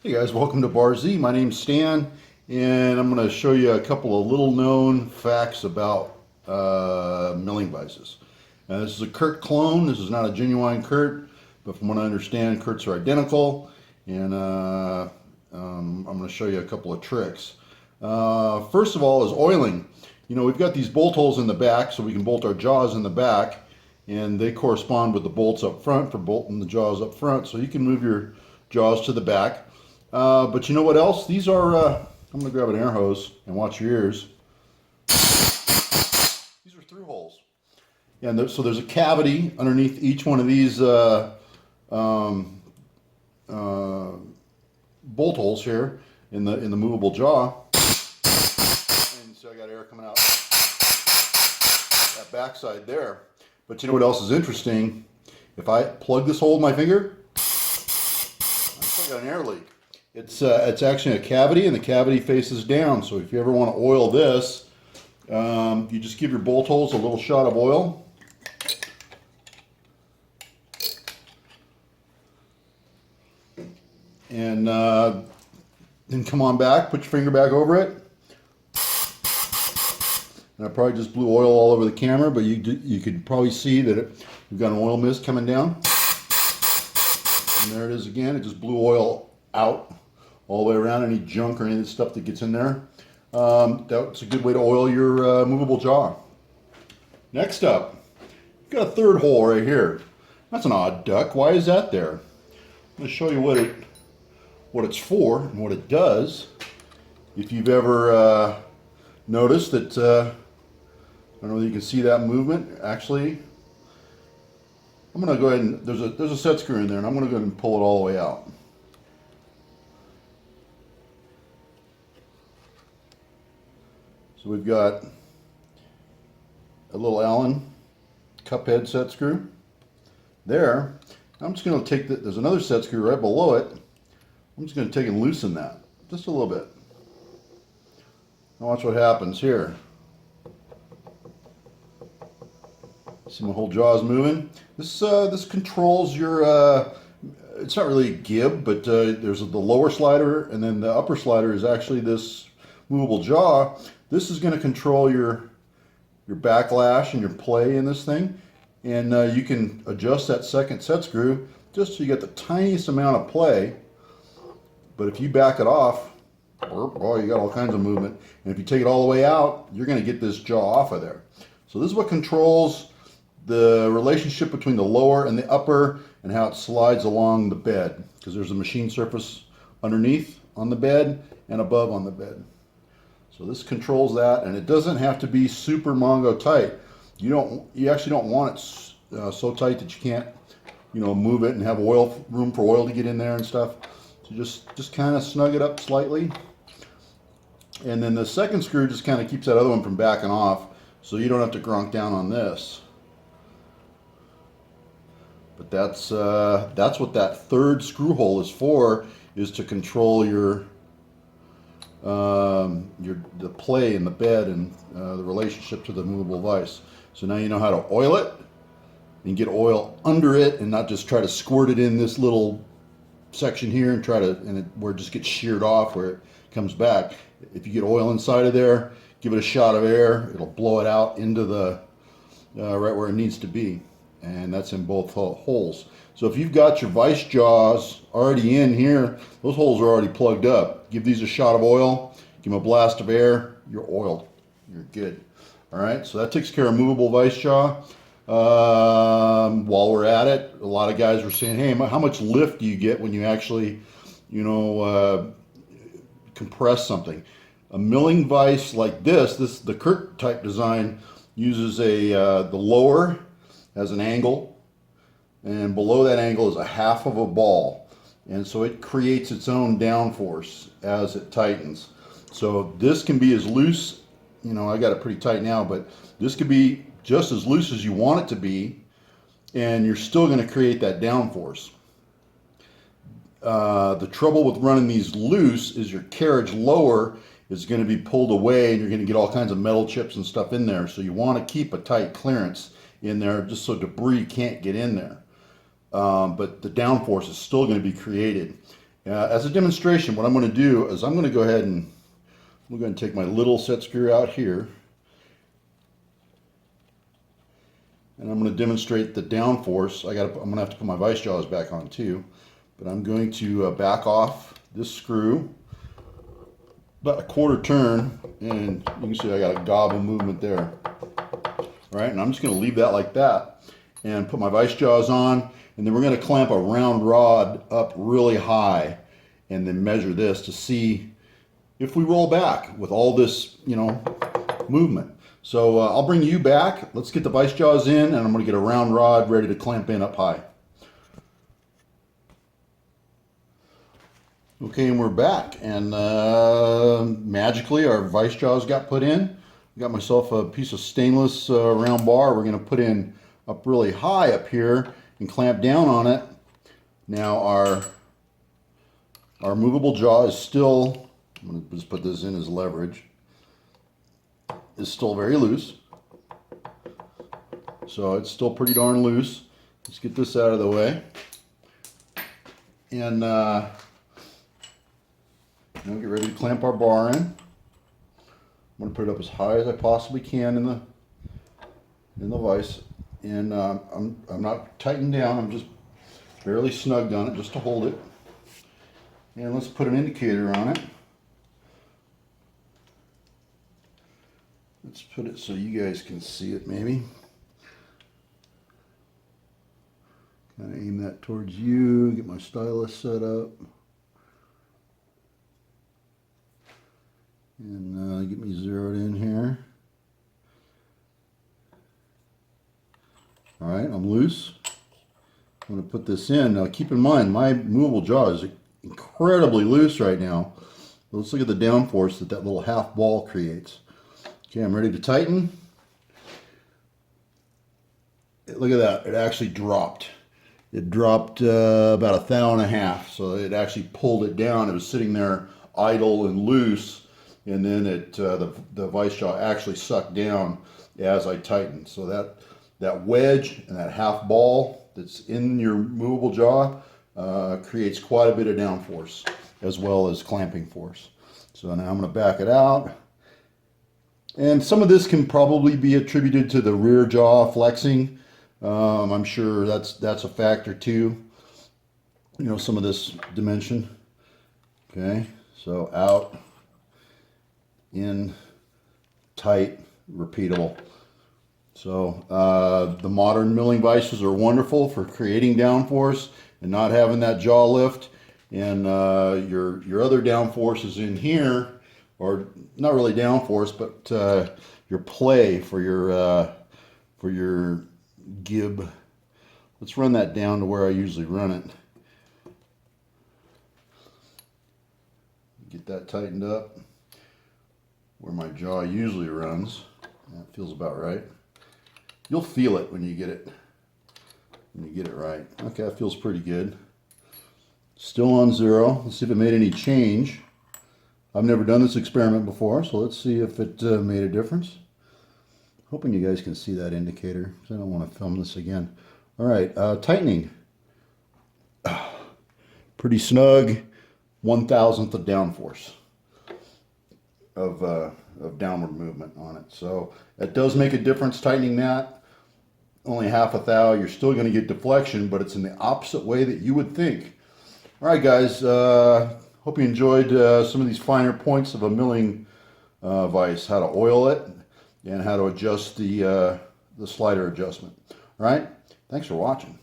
Hey guys, welcome to Bar Z. My name's Stan, and I'm going to show you a couple of little known facts about milling vices. This is a Kurt clone. This is not a genuine Kurt, but from what I understand, Kurts are identical, and I'm going to show you a couple of tricks. First of all is oiling. You know, we've got these bolt holes in the back, so we can bolt our jaws in the back, and they correspond with the bolts up front for bolting the jaws up front, so you can move your jaws to the back. But you know what else? These are, I'm going to grab an air hose and watch your ears. These are through holes. Yeah, and so there's a cavity underneath each one of these um, uh, bolt holes here in the movable jaw. And so I got air coming out that backside there. But you know what else is interesting? If I plug this hole in my finger, I still got an air leak. It's actually a cavity, and the cavity faces down. So if you ever want to oil this, you just give your bolt holes a little shot of oil. And then come on back, put your finger back over it. And I probably just blew oil all over the camera, but you could probably see that we've got an oil mist coming down. And there it is again. It just blew oil out all the way around any junk or any of the stuff that gets in there. That's a good way to oil your movable jaw. Next up, you've got a third hole right here. That's an odd duck. Why is that there? I'm going to show you what it's for and what it does. If you've ever noticed that, I don't know whether you can see that movement. Actually, I'm going to go ahead and there's a set screw in there, and I'm going to go ahead and pull it all the way out. So we've got a little Allen cup head set screw there. I'm just going to take there's another set screw right below it. I'm just going to take and loosen that just a little bit. Now watch what happens here. See my whole jaw's moving. This controls your. It's not really a gib, but there's the lower slider, and then the upper slider is actually this movable jaw. This is going to control your backlash and your play in this thing, and you can adjust that second set screw just so you get the tiniest amount of play. But if you back it off, oh, you got all kinds of movement. And if you take it all the way out, you're going to get this jaw off of there. So this is what controls the relationship between the lower and the upper, and how it slides along the bed, because there's a machine surface underneath on the bed and above on the bed. So this controls that, and it doesn't have to be super Mongo tight. You actually don't want it so tight that you can't, move it and have room for oil to get in there and stuff. So just kind of snug it up slightly, and then the second screw just kind of keeps that other one from backing off, so you don't have to grunk down on this. But that's what that third screw hole is for, is to control the play in the bed and the relationship to the movable vise. So now you know how to oil it and get oil under it, and not just try to squirt it in this little section here and where it just gets sheared off where it comes back. If you get oil inside of there, give it a shot of air. It'll blow it out into the right where it needs to be. And that's in both holes. So if you've got your vise jaws already in here, those holes are already plugged up. Give these a shot of oil, give them a blast of air, you're oiled. You're good. All right, so that takes care of movable vise jaw. While we're at it, a lot of guys were saying, hey, how much lift do you get when you actually, compress something? A milling vise like this, the Kurt type design, uses the lower has an angle, and below that angle is a half of a ball, and so it creates its own downforce as it tightens. So this can be as loose, I got it pretty tight now, but this could be just as loose as you want it to be, and you're still going to create that downforce. The trouble with running these loose is your carriage lower is going to be pulled away, and you're going to get all kinds of metal chips and stuff in there. So you want to keep a tight clearance in there just so debris can't get in there. But the downforce is still going to be created. As a demonstration, what I'm going to do is I'm going to go ahead and take my little set screw out here, and I'm going to demonstrate the downforce. I'm going to have to put my vice jaws back on too, but I'm going to back off this screw about a quarter turn, and you can see I got a gobble movement there. All right, and I'm just going to leave that like that and put my vice jaws on, and then we're going to clamp a round rod up really high and then measure this to see if we roll back with all this, movement. So I'll bring you back. Let's get the vice jaws in, and I'm going to get a round rod ready to clamp in up high. Okay, and we're back, and magically our vice jaws got put in. I got myself a piece of stainless round bar we're going to put in up really high up here and clamp down on it. Now our movable jaw is still, I'm going to just put this in as leverage, is still very loose. So it's still pretty darn loose. Let's get this out of the way. And now get ready to clamp our bar in. I'm going to put it up as high as I possibly can in the vise, and I'm not tightened down. I'm just barely snugged on it just to hold it. And let's put an indicator on it. Let's put it so you guys can see it maybe. Kind of aim that towards you. Get my stylus set up. And get me zeroed in here. All right, I'm loose. I'm going to put this in. Now keep in mind, my movable jaw is incredibly loose right now. Let's look at the downforce that little half ball creates. Okay, I'm ready to tighten. Look at that, it actually dropped. It dropped about 1.5 thou, so it actually pulled it down. It was sitting there idle and loose, and then the vice jaw actually sucked down as I tightened. So that wedge and that half ball that's in your movable jaw creates quite a bit of downforce as well as clamping force. So now I'm going to back it out. And some of this can probably be attributed to the rear jaw flexing. I'm sure that's a factor too. Some of this dimension. Okay, so out, in, tight, repeatable. So the modern milling vices are wonderful for creating downforce and not having that jaw lift. And your other downforce is in here, or not really downforce, but your play for your gib. Let's run that down to where I usually run it. Get that tightened up where my jaw usually runs. That feels about right. You'll feel it when you get it right. Okay, that feels pretty good. Still on 0. Let's see if it made any change. I've never done this experiment before, so let's see if it made a difference. Hoping you guys can see that indicator, because I don't want to film this again. All right, tightening. Pretty snug. 1/1000th of downforce of downward movement on it. So it does make a difference tightening that. Only 1/2 thou. You're still going to get deflection, but it's in the opposite way that you would think. All right, guys. Hope you enjoyed some of these finer points of a milling vise, how to oil it, and how to adjust the slider adjustment. All right. Thanks for watching.